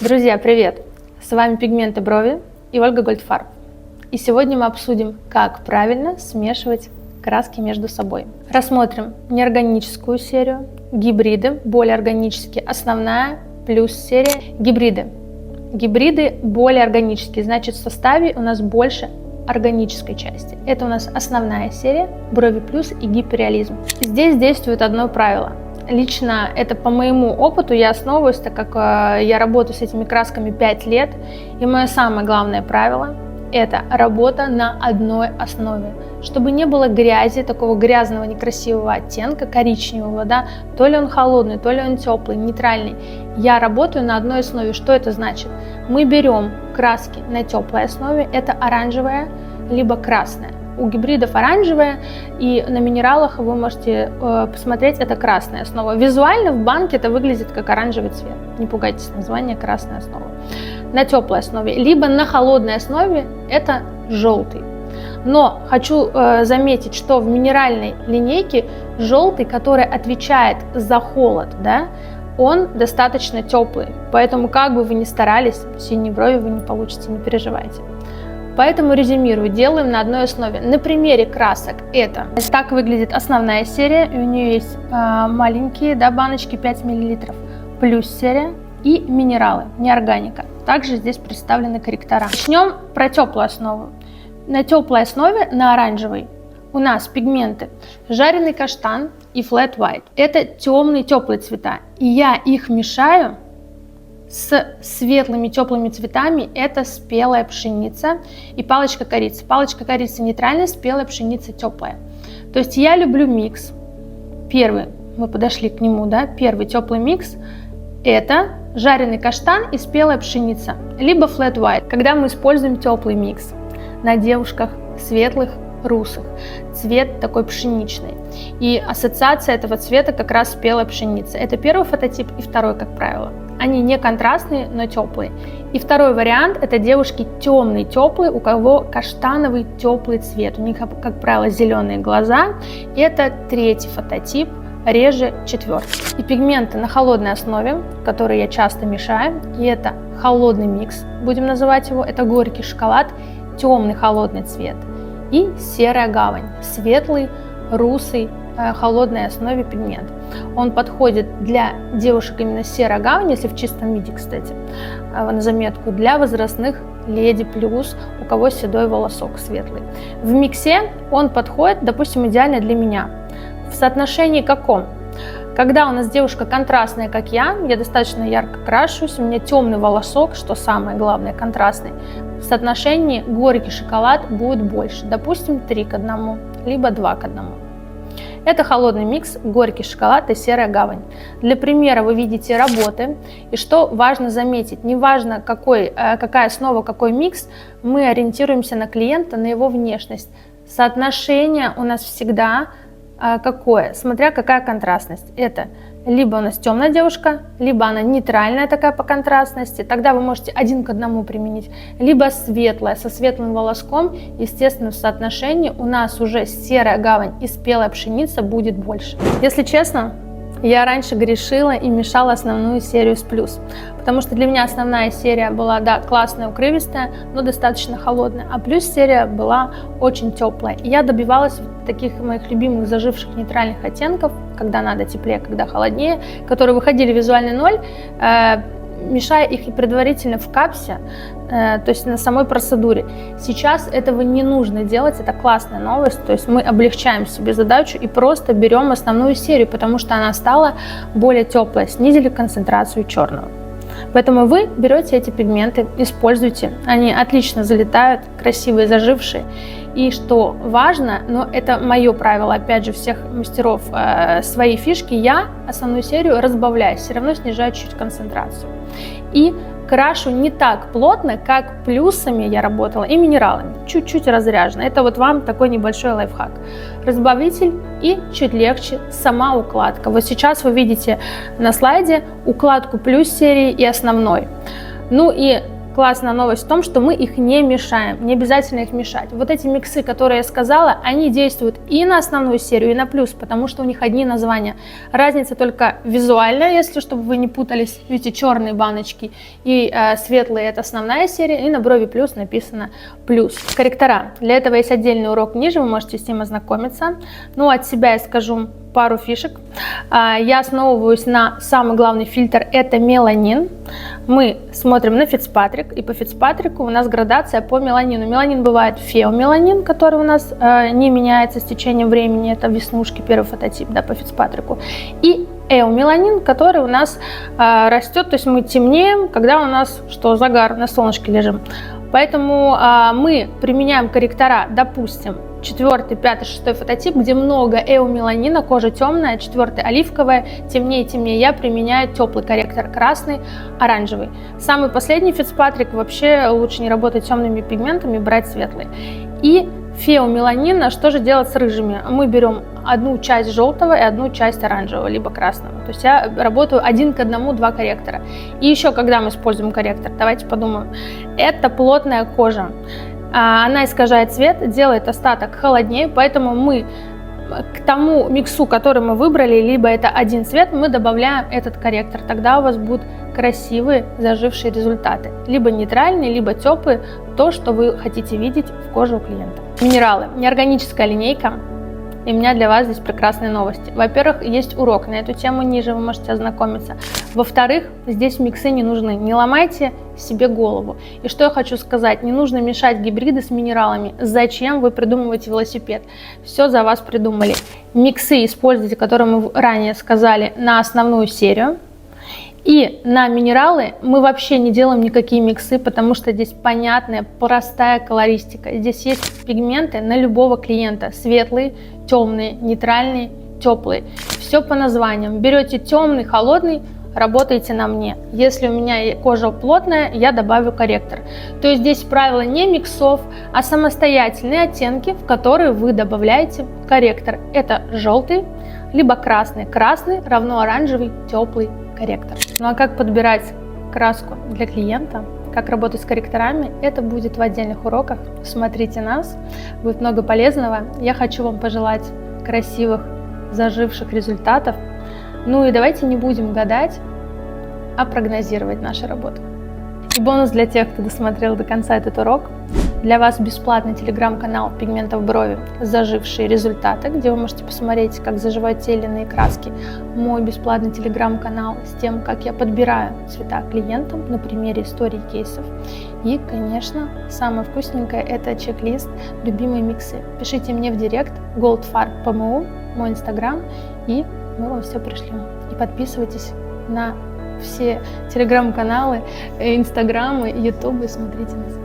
Друзья, привет! С вами Пигменты Брови и Ольга Goldfarb. И сегодня мы обсудим, как правильно смешивать краски между собой. Рассмотрим неорганическую серию, гибриды, более органические, основная плюс серия, гибриды. Гибриды более органические, значит в составе у нас больше органической части. Это у нас основная серия, брови плюс и гиперреализм. Здесь действует одно правило. Лично это по моему опыту, я основываюсь, так как я работаю с этими красками 5 лет, и мое самое главное правило – это работа на одной основе, чтобы не было грязи, такого грязного некрасивого оттенка, коричневого, да, то ли он холодный, то ли он теплый, нейтральный. Я работаю на одной основе. Что это значит? Мы берем краски на теплой основе, это оранжевая либо красная. У гибридов оранжевая, и на минералах вы можете посмотреть, это красная основа. Визуально в банке это выглядит как оранжевый цвет. Не пугайтесь, название красная основа. На теплой основе, либо на холодной основе это желтый. Но хочу заметить, что в минеральной линейке желтый, который отвечает за холод, да, он достаточно теплый. Поэтому как бы вы ни старались, синие брови вы не получите, не переживайте. Поэтому резюмирую, делаем на одной основе. На примере красок это так выглядит основная серия, и у нее есть маленькие, да, баночки 5 мл, плюс серия и минералы, неорганика. Также здесь представлены корректора. Начнем про теплую основу. На теплой основе, на оранжевой, у нас пигменты жареный каштан и flat white. Это темные теплые цвета, и я их мешаю с светлыми теплыми цветами. Это спелая пшеница и палочка корицы. Палочка корицы нейтральная, спелая пшеница теплая. То есть я люблю микс. Первый, мы подошли к нему, да, первый теплый микс – это жареный каштан и спелая пшеница, либо flat white, когда мы используем теплый микс на девушках светлых, русых, цвет такой пшеничный. И ассоциация этого цвета как раз спелая пшеница. Это первый фототип и второй, как правило. Они не контрастные, но теплые. И второй вариант – это девушки темные, теплые, у кого каштановый теплый цвет. У них, как правило, зеленые глаза. Это третий фототип, реже четвертый. И пигменты на холодной основе, которые я часто мешаю, и это холодный микс, будем называть его, это горький шоколад, темный холодный цвет и серая гавань, светлый, русый, холодной основе пигмент. Он подходит для девушек именно серая гавань, если в чистом виде, кстати, на заметку, для возрастных леди плюс, у кого седой волосок светлый. В миксе он подходит, допустим, идеально для меня. В соотношении каком? Когда у нас девушка контрастная, как я достаточно ярко крашусь, у меня темный волосок, что самое главное, контрастный, в соотношении горький шоколад будет больше, допустим, 3 к 1, либо 2 к 1. Это холодный микс, горький шоколад и серая гавань. Для примера вы видите работы, и что важно заметить, неважно какая основа, какой микс, мы ориентируемся на клиента, на его внешность. Соотношение у нас всегда какое? Смотря какая контрастность. Это либо у нас темная девушка, либо она нейтральная такая по контрастности, тогда вы можете 1 к 1 применить, либо светлая, со светлым волоском, естественно, в соотношении у нас уже серая гавань и спелая пшеница будет больше. Если честно, я раньше грешила и мешала основную серию с плюс, потому что для меня основная серия была, да, классная, укрывистая, но достаточно холодная, а плюс серия была очень теплая. И я добивалась таких моих любимых заживших нейтральных оттенков, когда надо теплее, когда холоднее, которые выходили в визуальный ноль, мешая их и предварительно в капсе, то есть на самой процедуре. Сейчас этого не нужно делать, это классная новость, то есть мы облегчаем себе задачу и просто берем основную серию, потому что она стала более теплая, снизили концентрацию черного. Поэтому вы берете эти пигменты, используйте, они отлично залетают, красивые, зажившие. И что важно, но это мое правило, опять же, всех мастеров, свои фишки, я основную серию разбавляю, все равно снижаю чуть концентрацию. И крашу не так плотно, как плюсами я работала и минералами, чуть-чуть разряжено. Это вот вам такой небольшой лайфхак. Разбавитель и чуть легче сама укладка. Вот сейчас вы видите на слайде укладку плюс серии и основной. Ну и классная новость в том, что мы их не мешаем, не обязательно их мешать. Вот эти миксы, которые я сказала, они действуют и на основную серию, и на плюс, потому что у них одни названия. Разница только визуальная, если чтобы вы не путались. Видите, черные баночки и светлые — это основная серия, и на брови плюс написано плюс. Корректора. Для этого есть отдельный урок ниже, вы можете с ним ознакомиться. Ну, от себя я скажу пару фишек. Я основываюсь на самый главный фильтр, это меланин. Мы смотрим на Фицпатрик, и по Фицпатрику у нас градация по меланину. Меланин бывает феомеланин, который у нас не меняется с течением времени, это веснушки, первый фототип, да, по Фицпатрику. И эомеланин, который у нас растет, то есть мы темнеем, когда у нас загар, на солнышке лежим. Поэтому мы применяем корректора, допустим, 4, 5, 6 фототип, где много эомеланина, кожа темная, 4 оливковая, темнее, темнее. Я применяю теплый корректор, красный, оранжевый. Самый последний Фицпатрик, вообще лучше не работать темными пигментами, брать светлые. И феомеланина, что же делать с рыжими? Мы берем одну часть желтого и одну часть оранжевого, либо красного. То есть я работаю 1 к 1, 2 корректора. И еще, когда мы используем корректор, давайте подумаем. Это плотная кожа. Она искажает цвет, делает остаток холоднее, поэтому мы к тому миксу, который мы выбрали, либо это один цвет, мы добавляем этот корректор. Тогда у вас будут красивые зажившие результаты. Либо нейтральные, либо теплые, то, что вы хотите видеть в коже у клиента. Минералы. Неорганическая линейка. И у меня для вас здесь прекрасные новости. Во-первых, есть урок на эту тему ниже, вы можете ознакомиться. Во-вторых, здесь миксы не нужны. Не ломайте себе голову. И что я хочу сказать, не нужно мешать гибриды с минералами. Зачем вы придумываете велосипед? Все за вас придумали. Миксы используйте, которые мы ранее сказали, на основную серию. И на минералы мы вообще не делаем никакие миксы, потому что здесь понятная, простая колористика. Здесь есть пигменты на любого клиента. Светлые, темные, нейтральные, теплые. Все по названиям. Берете темный, холодный, работаете на мне. Если у меня кожа плотная, я добавлю корректор. То есть здесь правило не миксов, а самостоятельные оттенки, в которые вы добавляете корректор. Это желтый, либо красный. Красный равно оранжевый, теплый корректор. Ну а как подбирать краску для клиента, как работать с корректорами, это будет в отдельных уроках. Смотрите нас, будет много полезного. Я хочу вам пожелать красивых, заживших результатов. Ну и давайте не будем гадать, а прогнозировать нашу работу. И бонус для тех, кто досмотрел до конца этот урок. Для вас бесплатный телеграм-канал «Пигментов брови. Зажившие результаты», где вы можете посмотреть, как заживают те или иные краски. Мой бесплатный телеграм-канал с тем, как я подбираю цвета клиентам на примере историй кейсов. И, конечно, самое вкусненькое – это чек-лист «Любимые миксы». Пишите мне в директ goldfarb.pmu, мой инстаграм, и мы вам все пришлем. И подписывайтесь на все телеграм-каналы, инстаграмы, ютубы, смотрите нас.